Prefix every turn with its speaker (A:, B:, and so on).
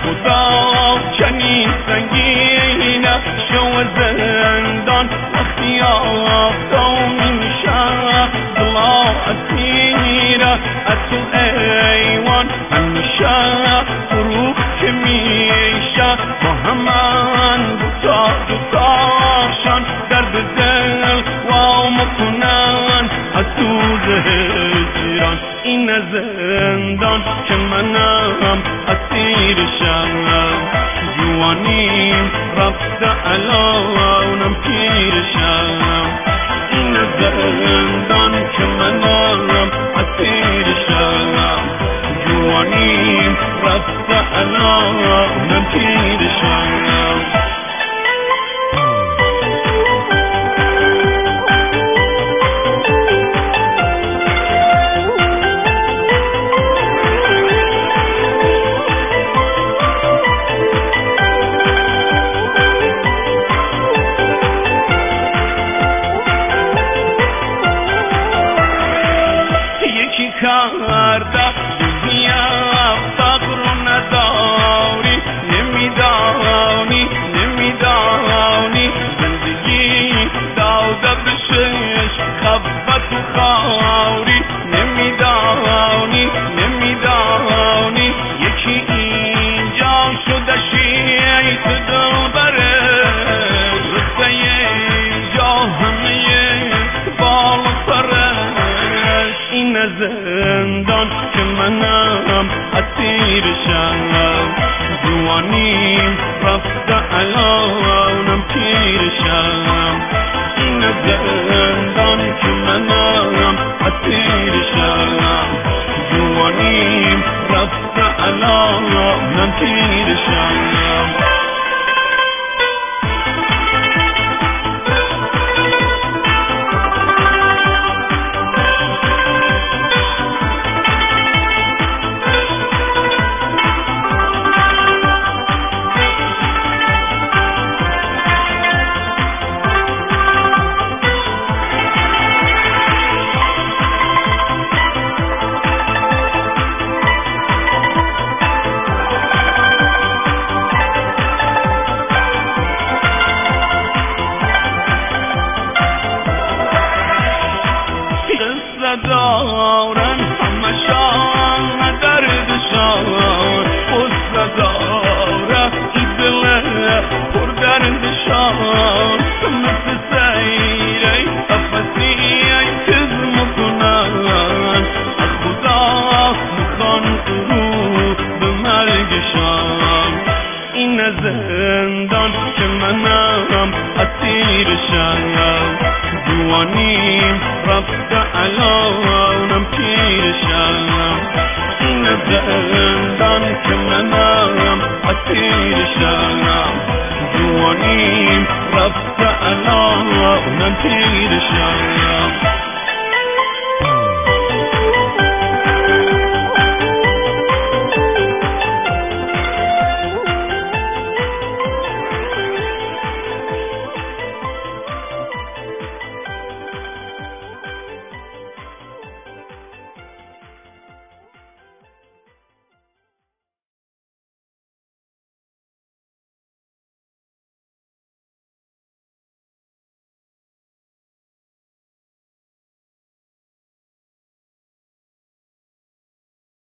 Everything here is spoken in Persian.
A: خدا چنین سنگینه شو زندان وقتی آفتاب میشه دلا اسیره از تو ایوان همیشه فروخت که میشه با همان دوتاشان درد دل و مکنن از سوز هجران این زندان که منم اسیرشم جوانیم رفته الانم پیرشم این زندان که منم اسیرشم جوانیم رفته الانم پیرشم کرده دنیا فقر و نداری نمیدانی زندگی داده بشش خبت و خاری نمیدانی یکی اینجا شده شیعی تو دلبره رسته اینجا همه بال و پرش این زندان که منم اسیرشم جوانیم رفته الانم پیرشم این زندان که منم اسیرشم جوانیم رفته الانم پیرشم دارن همشان دردشان قصه داره ای دل پر دردشان مثل سیره افسی تز مکنن از خدا میخوان رو به مرگشان این زندان که منم اسیرشم جوانیم رفته الانم پیرشم این زندان که منم اسیرشم جوانیم رفته الانم پیرشم